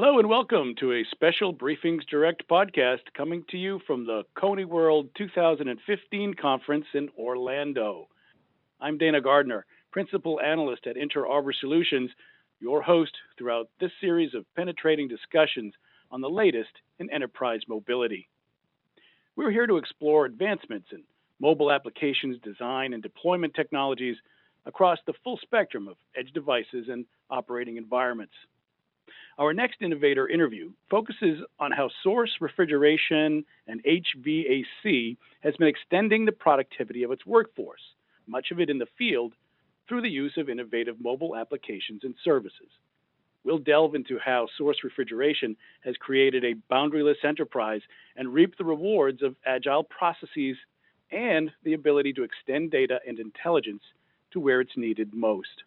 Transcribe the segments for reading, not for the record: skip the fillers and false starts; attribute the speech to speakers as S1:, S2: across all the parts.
S1: Hello and welcome to a special BriefingsDirect podcast coming to you from the Kony World 2015 conference in Orlando. I'm Dana Gardner, Principal Analyst at Inter Arbor Solutions, your host throughout this series of penetrating discussions on the latest in enterprise mobility. We're here to explore advancements in mobile applications, design, and deployment technologies across the full spectrum of edge devices and operating environments. Our next innovator interview focuses on how Source Refrigeration and HVAC has been extending the productivity of its workforce, much of it in the field, through the use of innovative mobile applications and services. We'll delve into how Source Refrigeration has created a boundaryless enterprise and reaped the rewards of agile processes and the ability to extend data and intelligence to where it's needed most.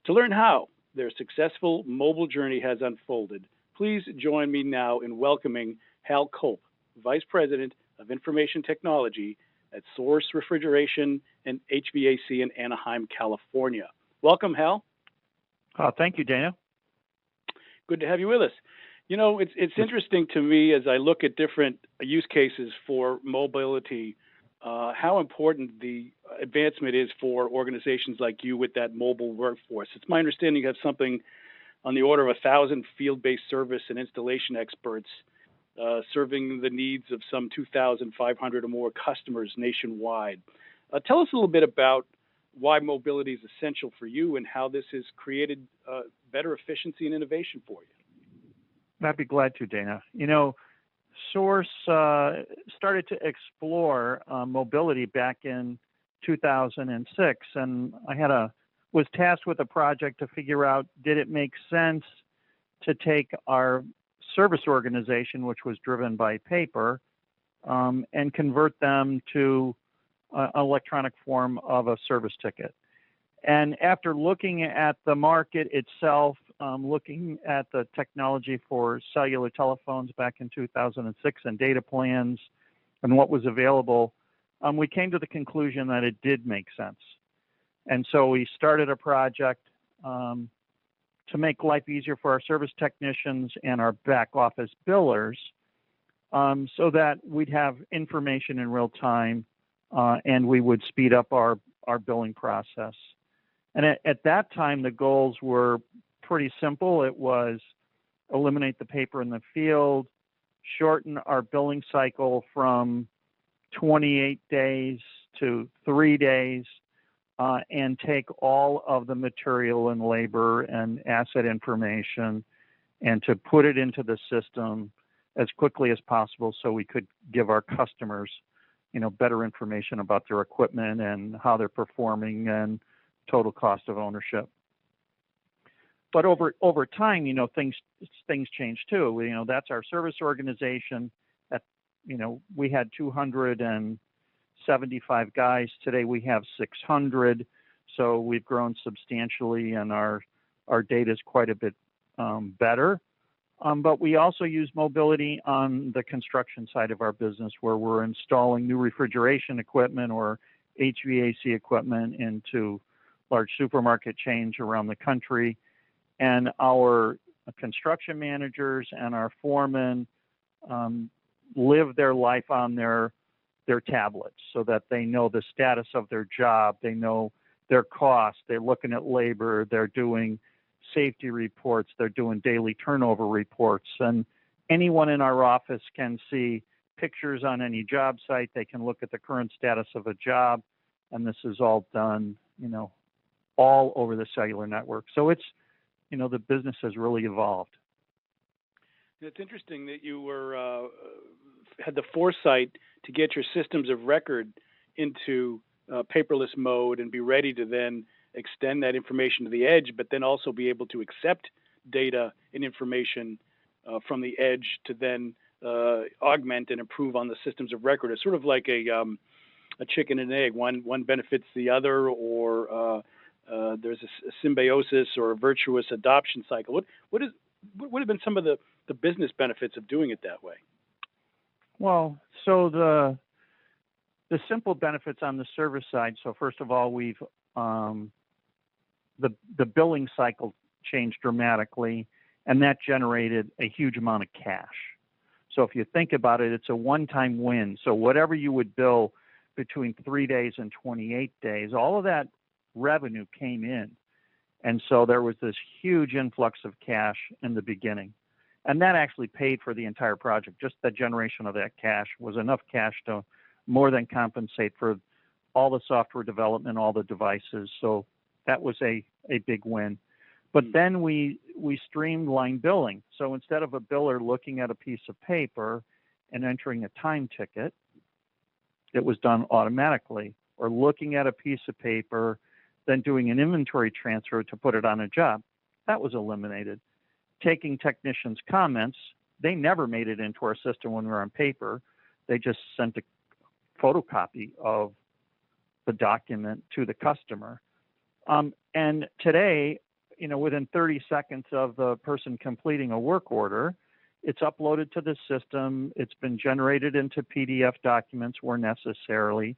S1: To learn how their successful mobile journey has unfolded, please join me now in welcoming Hal Culp, Vice President of Information Technology at Source Refrigeration and HVAC in Anaheim, California. Welcome, Hal.
S2: Thank you, Dana.
S1: Good to have you with us. You know, it's interesting to me as I look at different use cases for mobility, how important the advancement is for organizations like you with that mobile workforce. It's my understanding you have something on the order of 1,000 field-based service and installation experts serving the needs of some 2,500 or more customers nationwide. Tell us a little bit about why mobility is essential for you and how this has created better efficiency and innovation for you.
S2: I'd be glad to, Dana. You know, Source started to explore mobility back in 2006, and I was tasked with a project to figure out, did it make sense to take our service organization, which was driven by paper, and convert them to an electronic form of a service ticket. And after looking at the market itself, looking at the technology for cellular telephones back in 2006 and data plans and what was available, we came to the conclusion that it did make sense. And so we started a project to make life easier for our service technicians and our back office billers so that we'd have information in real time and we would speed up our billing process. And at that time, the goals were pretty simple. It was eliminate the paper in the field, shorten our billing cycle from 28 days to 3 days, and take all of the material and labor and asset information and to put it into the system as quickly as possible so we could give our customers, better information about their equipment and how they're performing and total cost of ownership. But over time, things change too. That's our service organization. We had 275 guys. Today we have 600. So we've grown substantially, and our data is quite a bit better. But we also use mobility on the construction side of our business, where we're installing new refrigeration equipment or HVAC equipment into large supermarket chains around the country. And our construction managers and our foremen live their life on their tablets so that they know the status of their job, they know their costs, they're looking at labor, they're doing safety reports, they're doing daily turnover reports. And anyone in our office can see pictures on any job site, they can look at the current status of a job, and this is all done, all over the cellular network. So it's, the business has really evolved.
S1: It's interesting that you had the foresight to get your systems of record into paperless mode and be ready to then extend that information to the edge, but then also be able to accept data and information from the edge to then augment and improve on the systems of record. It's sort of like a chicken and egg. One benefits the other, or there's a symbiosis or a virtuous adoption cycle. What have been some of the business benefits of doing it that way?
S2: Well, so the simple benefits on the service side. So first of all, we've the billing cycle changed dramatically, and that generated a huge amount of cash. So if you think about it, it's a one-time win. So whatever you would bill between 3 days and 28 days, all of that revenue came in. And so there was this huge influx of cash in the beginning. And that actually paid for the entire project. Just the generation of that cash was enough cash to more than compensate for all the software development, all the devices. So that was a big win. But then we streamlined billing. So instead of a biller looking at a piece of paper and entering a time ticket, it was done automatically, or looking at a piece of paper, then doing an inventory transfer to put it on a job. That was eliminated. Taking technicians' comments, they never made it into our system when we were on paper. They just sent a photocopy of the document to the customer. And today, within 30 seconds of the person completing a work order, it's uploaded to the system. It's been generated into PDF documents where necessary.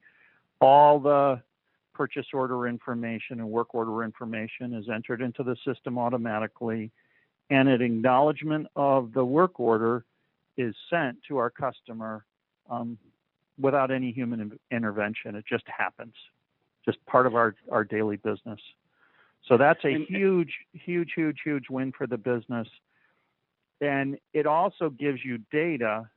S2: All the purchase order information and work order information is entered into the system automatically, and an acknowledgement of the work order is sent to our customer without any human intervention. It just happens, just part of our daily business. So that's a huge win for the business. And it also gives you data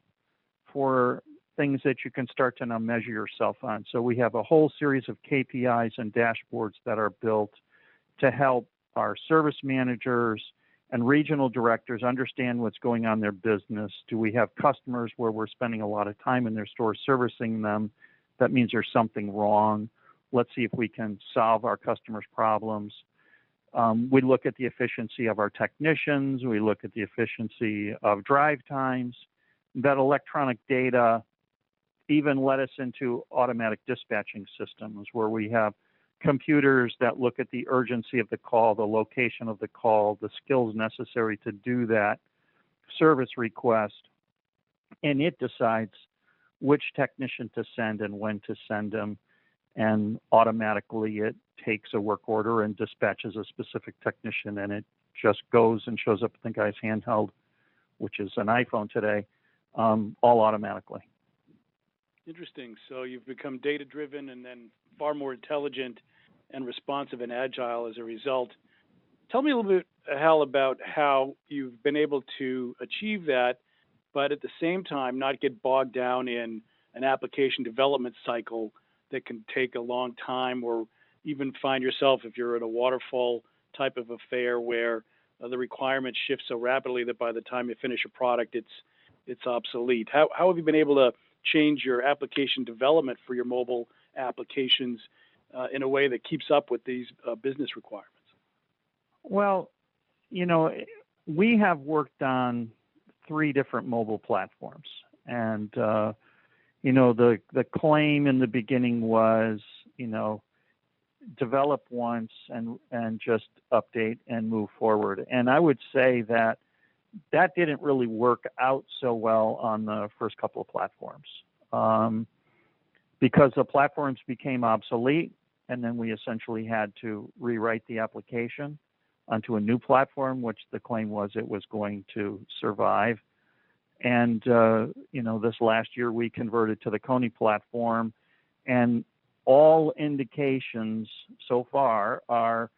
S2: for things that you can start to now measure yourself on. So we have a whole series of KPIs and dashboards that are built to help our service managers and regional directors understand what's going on in their business. Do we have customers where we're spending a lot of time in their stores servicing them? That means there's something wrong. Let's see if we can solve our customers' problems. We look at the efficiency of our technicians. We look at the efficiency of drive times. That electronic data even led us into automatic dispatching systems where we have computers that look at the urgency of the call, the location of the call, the skills necessary to do that service request, and it decides which technician to send and when to send them. And automatically it takes a work order and dispatches a specific technician, and it just goes and shows up in the guy's handheld, which is an iPhone today, all automatically.
S1: Interesting. So you've become data-driven and then far more intelligent and responsive and agile as a result. Tell me a little bit, Hal, about how you've been able to achieve that, but at the same time not get bogged down in an application development cycle that can take a long time, or even find yourself, if you're in a waterfall type of affair where the requirements shift so rapidly that by the time you finish a product, it's obsolete. How have you been able to change your application development for your mobile applications in a way that keeps up with these business requirements?
S2: Well, we have worked on 3 different mobile platforms, and the claim in the beginning was, develop once and just update and move forward. And I would say that didn't really work out so well on the first couple of platforms because the platforms became obsolete, and then we essentially had to rewrite the application onto a new platform, which the claim was it was going to survive. And, this last year we converted to the Kony platform, and all indications so far are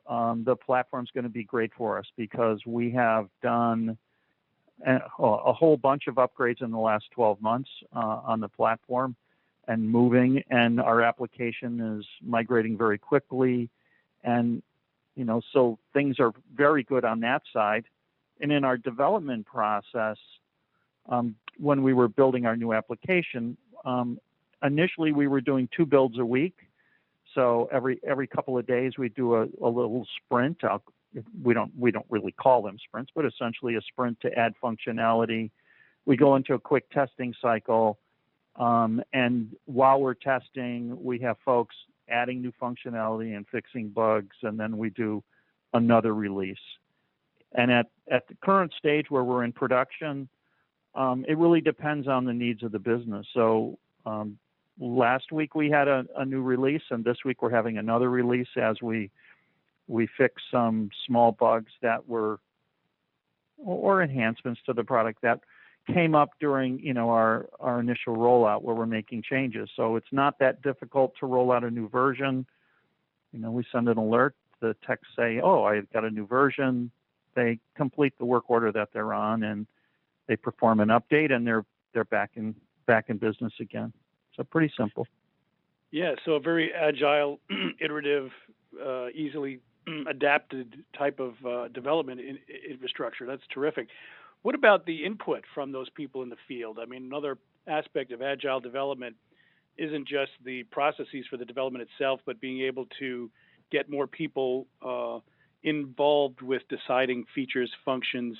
S2: the platform's going to be great for us because we have done a whole bunch of upgrades in the last 12 months on the platform and moving, and our application is migrating very quickly. And, so things are very good on that side. And in our development process, when we were building our new application, initially we were doing 2 builds a week. So every couple of days we do a little sprint. We don't really call them sprints, but essentially a sprint to add functionality. We go into a quick testing cycle, and while we're testing, we have folks adding new functionality and fixing bugs, and then we do another release. And at the current stage where we're in production, it really depends on the needs of the business. So last week we had a new release, and this week we're having another release as we fix some small bugs that were or enhancements to the product that came up during, our initial rollout where we're making changes. So it's not that difficult to roll out a new version. We send an alert, the techs say, oh, I've got a new version. They complete the work order that they're on, and they perform an update, and they're back in business again. So pretty simple.
S1: Yeah, so a very agile, iterative, easily adapted type of development infrastructure. That's terrific. What about the input from those people in the field? I mean, another aspect of agile development isn't just the processes for the development itself, but being able to get more people involved with deciding features, functions,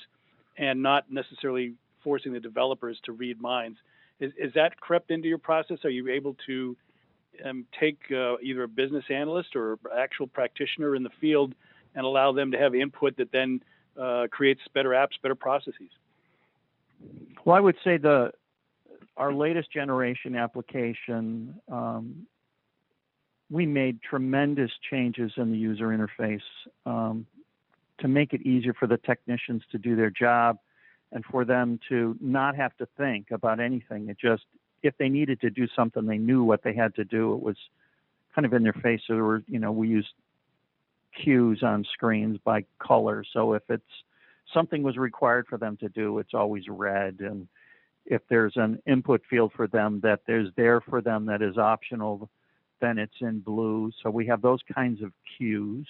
S1: and not necessarily forcing the developers to read minds. Is that crept into your process? Are you able to take either a business analyst or actual practitioner in the field and allow them to have input that then creates better apps, better processes?
S2: Well, I would say our latest generation application, we made tremendous changes in the user interface to make it easier for the technicians to do their job and for them to not have to think about anything. It just, if they needed to do something, they knew what they had to do. It was kind of in their face. So there were, we used cues on screens by color. So if something was required for them to do, it's always red. And if there's an input field for them that there's there for them that is optional, then it's in blue. So we have those kinds of cues.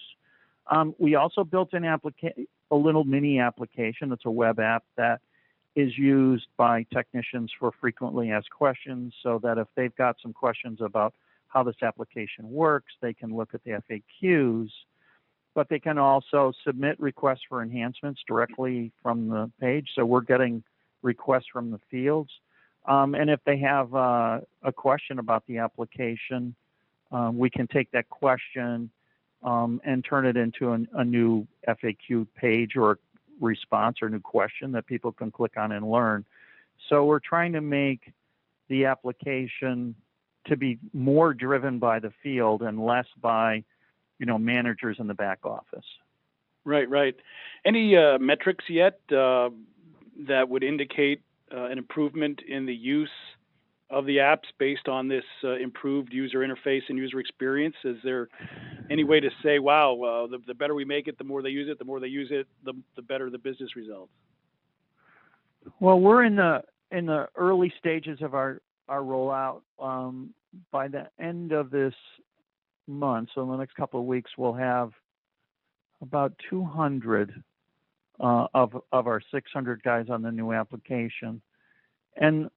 S2: We also built a little mini application. It's a web app that is used by technicians for frequently asked questions, so that if they've got some questions about how this application works, they can look at the FAQs, but they can also submit requests for enhancements directly from the page. So we're getting requests from the fields. And if they have a question about the application, we can take that question and turn it into a new FAQ page or response or new question that people can click on and learn. So we're trying to make the application to be more driven by the field and less by, managers in the back office.
S1: Right. Any metrics yet that would indicate an improvement in the use of the apps based on this improved user interface and user experience? Is there any way to say, wow, the better we make it, the more they use it, the better the business results?
S2: Well, we're in the early stages of our rollout. By the end of this month, so in the next couple of weeks, we'll have about 200 of our 600 guys on the new application. And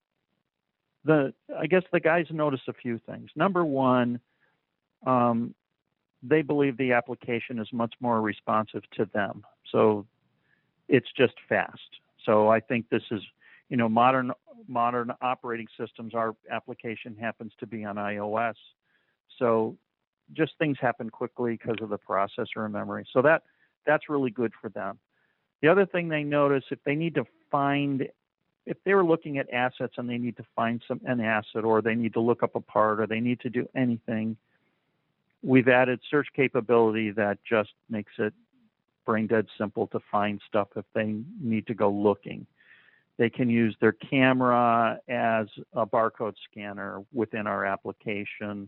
S2: I guess the guys notice a few things. Number one, they believe the application is much more responsive to them. So it's just fast. So I think this is, modern operating systems. Our application happens to be on iOS. So just things happen quickly because of the processor and memory. So that's really good for them. The other thing they notice, if they were looking at assets and they need to find an asset, or they need to look up a part, or they need to do anything, we've added search capability that just makes it brain dead simple to find stuff if they need to go looking. They can use their camera as a barcode scanner within our application.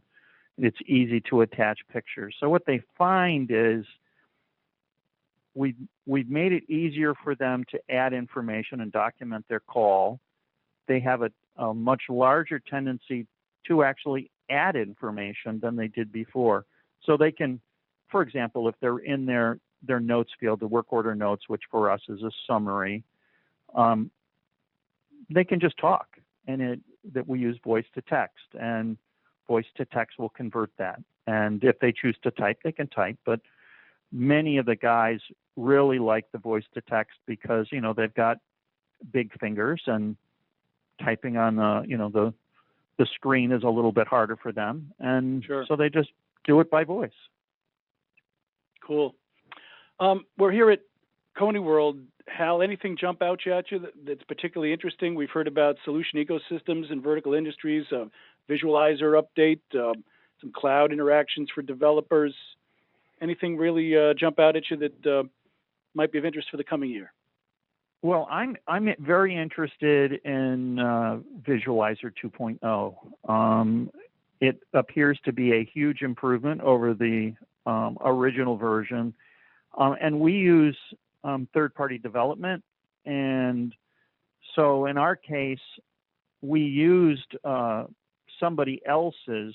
S2: It's easy to attach pictures. So what they find is we've made it easier for them to add information and document their call. They have a much larger tendency to actually add information than they did before. So they can, for example, if they're in their notes field, the work order notes, which for us is a summary, they can just talk, and that we use voice to text, and voice to text will convert that. And if they choose to type, they can type, but many of the guys really like the voice to text because, they've got big fingers, and typing on the screen is a little bit harder for them. And
S1: sure.
S2: So they just do it by voice.
S1: Cool. We're here at Kony World. Hal, anything jump out at you that's particularly interesting? We've heard about solution ecosystems and vertical industries, visualizer update, some cloud interactions for developers. Anything really jump out at you that might be of interest for the coming year?
S2: Well, I'm very interested in Visualizer 2.0. It appears to be a huge improvement over the original version, and we use third-party development. And so, in our case, we used somebody else's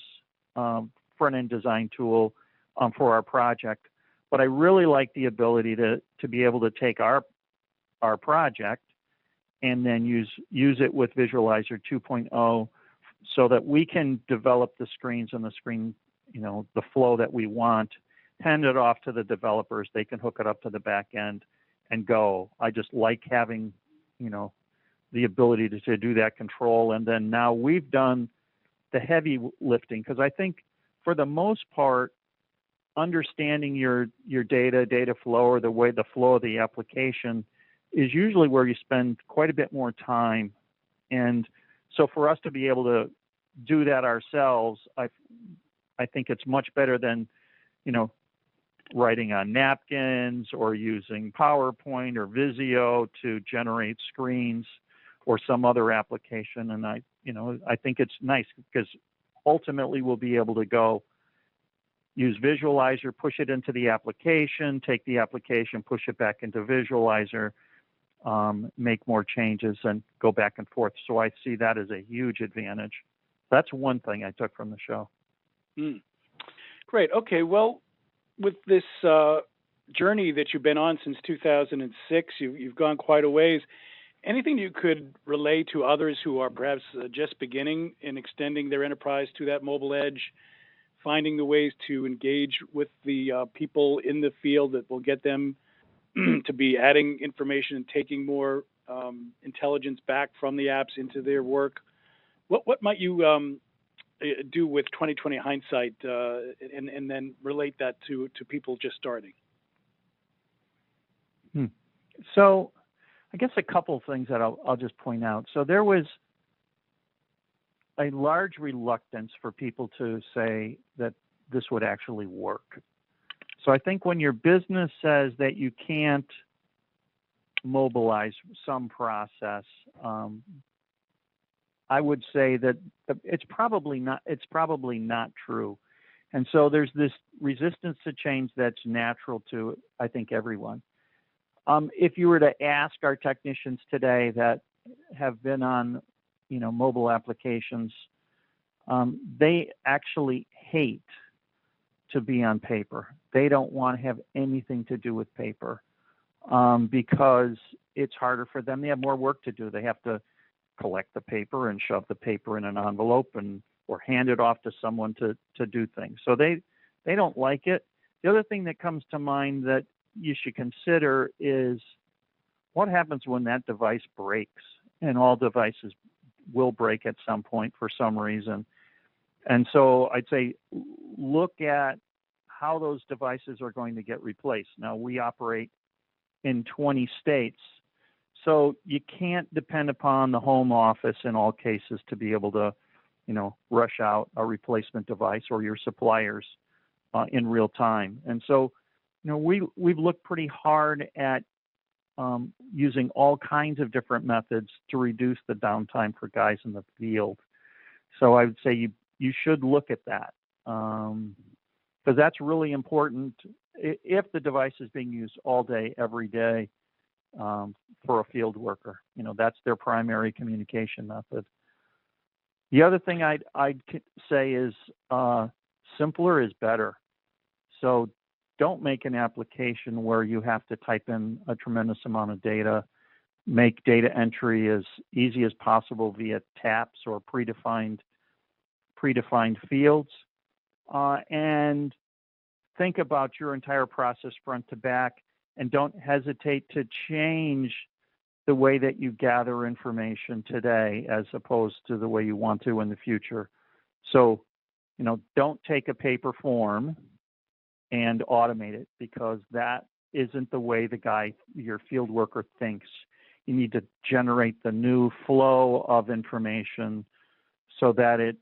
S2: front-end design tool for our project. But I really like the ability to be able to take our project and then use it with Visualizer 2.0 so that we can develop the screens and the screen, the flow that we want, hand it off to the developers. They can hook it up to the back end and go. I just like having, the ability to do that control. And then now we've done the heavy lifting, because I think for the most part, understanding your data flow, or the flow of the application, is usually where you spend quite a bit more time. And so for us to be able to do that ourselves, I think it's much better than, writing on napkins or using PowerPoint or Visio to generate screens or some other application. And I think it's nice because ultimately we'll be able to go use Visualizer, push it into the application, take the application, push it back into Visualizer, make more changes, and go back and forth. So I see that as a huge advantage. That's one thing I took from the show.
S1: Great. Okay. Well, with this journey that you've been on since 2006, you've gone quite a ways. Anything you could relay to others who are perhaps just beginning in extending their enterprise to that mobile edge, finding the ways to engage with the people in the field that will get them to be adding information and taking more intelligence back from the apps into their work? What might you do with 2020 hindsight and then relate that to people just starting?
S2: So I guess a couple of things that I'll just point out. So there was a large reluctance for people to say that this would actually work. So I think when your business says that you can't mobilize some process, I would say that it's probably not true. And so there's this resistance to change that's natural to, I think, everyone. If you were to ask our technicians today that have been on, mobile applications, they actually hate to be on paper. They don't want to have anything to do with paper because it's harder for them. They have more work to do. They have to collect the paper and shove the paper in an envelope or hand it off to someone to do things. So they don't like it. The other thing that comes to mind that you should consider is what happens when that device breaks, and all devices will break at some point for some reason. And so I'd say look at how those devices are going to get replaced. Now, we operate in 20 states, so you can't depend upon the home office in all cases to be able to, rush out a replacement device or your suppliers in real time. And so, we've looked pretty hard at using all kinds of different methods to reduce the downtime for guys in the field. So I would say you should look at that because that's really important if the device is being used all day, every day for a field worker. That's their primary communication method. The other thing I'd say is simpler is better. So don't make an application where you have to type in a tremendous amount of data. Make data entry as easy as possible via taps or predefined fields. And think about your entire process front to back, and don't hesitate to change the way that you gather information today as opposed to the way you want to in the future. So, don't take a paper form and automate it, because that isn't the way your field worker thinks. You need to generate the new flow of information so that it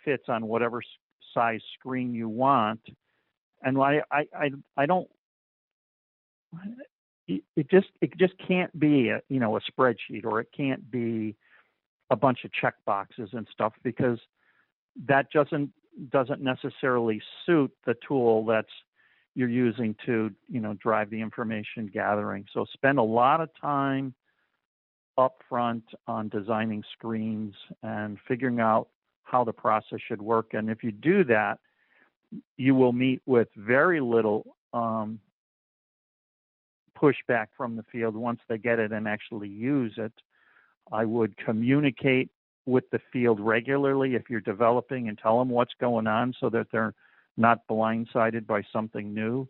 S2: fits on whatever size screen you want. And I don't it just can't be a spreadsheet, or it can't be a bunch of check boxes and stuff, because that doesn't necessarily suit the tool that's you're using to drive the information gathering. So spend a lot of time up front on designing screens and figuring out how the process should work. And if you do that, you will meet with very little pushback from the field once they get it and actually use it. I would communicate with the field regularly if you're developing, and tell them what's going on so that they're not blindsided by something new.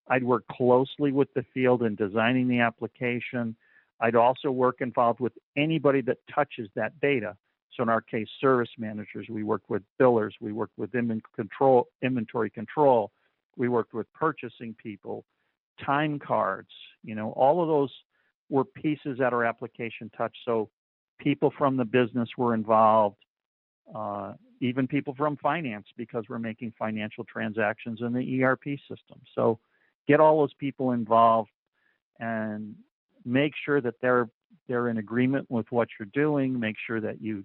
S2: I'd work closely with the field in designing the application. I'd also work involved with anybody that touches that data. So in our case, service managers, we worked with billers, we worked with inventory control, we worked with purchasing people, time cards, all of those were pieces that our application touched. So people from the business were involved, even people from finance, because we're making financial transactions in the ERP system. So get all those people involved and make sure that they're in agreement with what you're doing. Make sure that you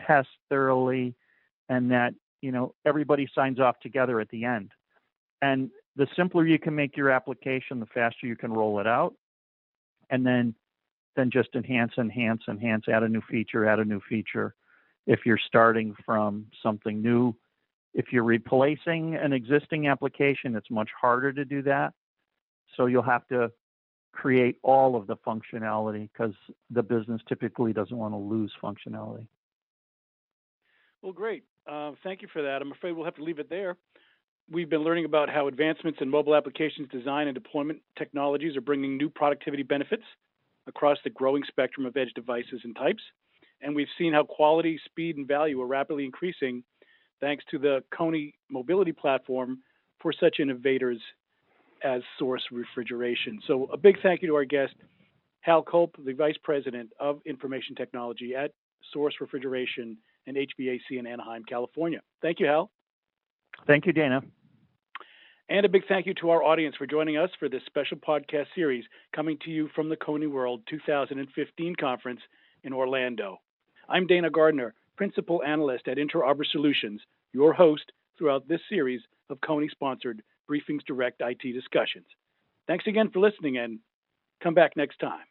S2: test thoroughly, and that everybody signs off together at the end. And the simpler you can make your application, the faster you can roll it out, and then just enhance, add a new feature. If you're starting from something new, if you're replacing an existing application, it's much harder to do that. So you'll have to create all of the functionality, because the business typically doesn't want to lose functionality.
S1: Well, great. Thank you for that. I'm afraid we'll have to leave it there. We've been learning about how advancements in mobile applications design and deployment technologies are bringing new productivity benefits across the growing spectrum of edge devices and types. And we've seen how quality, speed, and value are rapidly increasing thanks to the Kony mobility platform for such innovators as Source Refrigeration. So a big thank you to our guest, Hal Culp, the Vice President of Information Technology at Source Refrigeration and HVAC in Anaheim, California. Thank you, Hal.
S2: Thank you, Dana.
S1: And a big thank you to our audience for joining us for this special podcast series coming to you from the Kony World 2015 conference in Orlando. I'm Dana Gardner, Principal Analyst at Inter Arbor Solutions, your host throughout this series of Kony-sponsored BriefingsDirect IT discussions. Thanks again for listening, and come back next time.